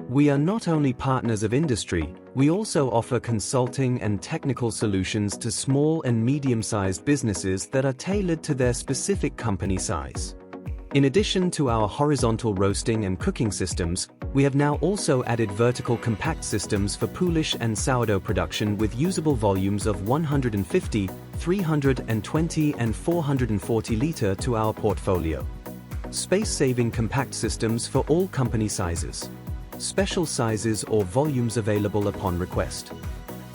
We are not only partners of industry, we also offer consulting and technical solutions to small and medium-sized businesses that are tailored to their specific company size. In addition to our horizontal roasting and cooking systems, we have now also added vertical compact systems for poolish and sourdough production with usable volumes of 150, 320 and 440 liter to our portfolio. Space-saving compact systems for all company sizes. Special sizes or volumes available upon request.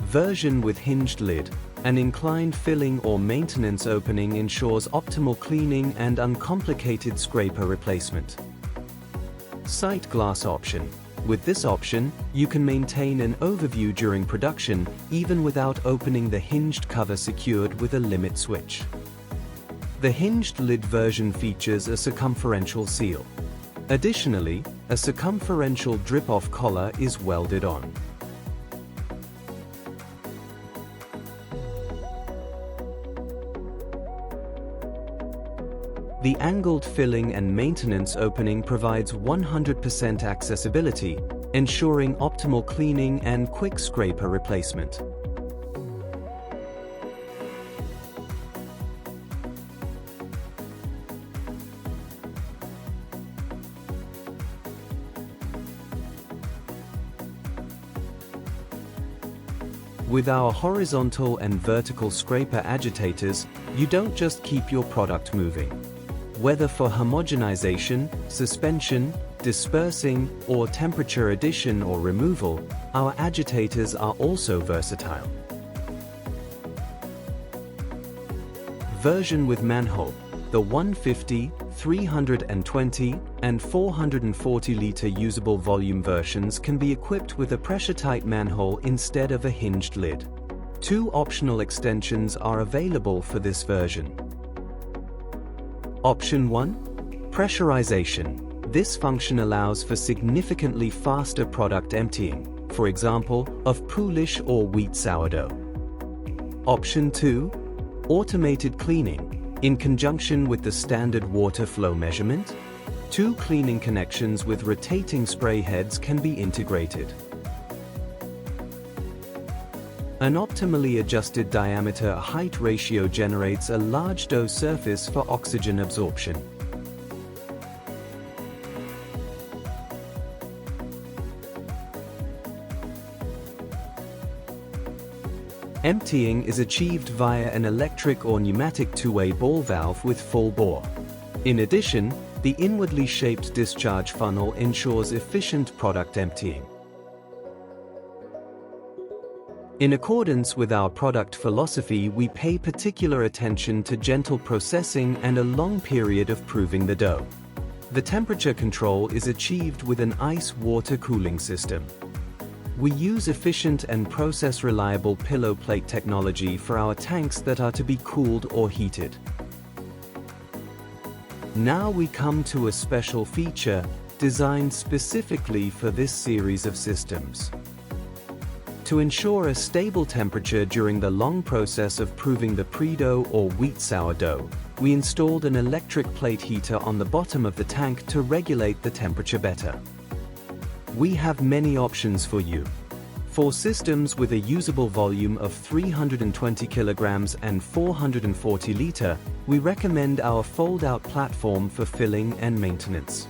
Version with hinged lid. An inclined filling or maintenance opening ensures optimal cleaning and uncomplicated scraper replacement. Sight glass option. With this option, you can maintain an overview during production, even without opening the hinged cover secured with a limit switch. The hinged lid version features a circumferential seal. Additionally, a circumferential drip-off collar is welded on. The angled filling and maintenance opening provides 100% accessibility, ensuring optimal cleaning and quick scraper replacement. With our horizontal and vertical scraper agitators, you don't just keep your product moving. Whether for homogenization, suspension, dispersing, or temperature addition or removal, our agitators are also versatile. Version with manhole. The 150, 320, and 440 liter usable volume versions can be equipped with a pressure-tight manhole instead of a hinged lid. Two optional extensions are available for this version. Option 1. Pressurization. This function allows for significantly faster product emptying, for example, of poolish or wheat sourdough. Option 2. Automated cleaning. In conjunction with the standard water flow measurement, two cleaning connections with rotating spray heads can be integrated. An optimally adjusted diameter-height ratio generates a large dough surface for oxygen absorption. Emptying is achieved via an electric or pneumatic two-way ball valve with full bore. In addition, the inwardly shaped discharge funnel ensures efficient product emptying. In accordance with our product philosophy, we pay particular attention to gentle processing and a long period of proving the dough. The temperature control is achieved with an ice-water cooling system. We use efficient and process-reliable pillow plate technology for our tanks that are to be cooled or heated. Now we come to a special feature designed specifically for this series of systems. To ensure a stable temperature during the long process of proving the pre-dough or wheat sourdough, we installed an electric plate heater on the bottom of the tank to regulate the temperature better. We have many options for you. For systems with a usable volume of 320 kilograms and 440 liter, we recommend our fold-out platform for filling and maintenance.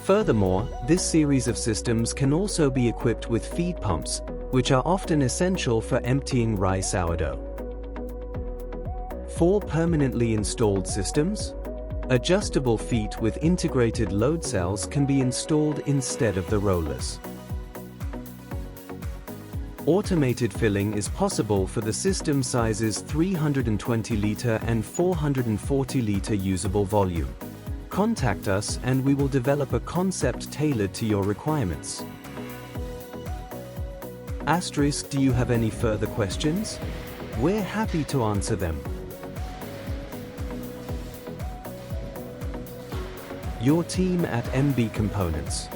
Furthermore, this series of systems can also be equipped with feed pumps, which are often essential for emptying rye sourdough. For permanently installed systems, adjustable feet with integrated load cells can be installed instead of the rollers. Automated filling is possible for the system sizes 320 liter and 440 liter usable volume. Contact us and we will develop a concept tailored to your requirements. Asterisk, do you have any further questions? We're happy to answer them. Your team at MB Components.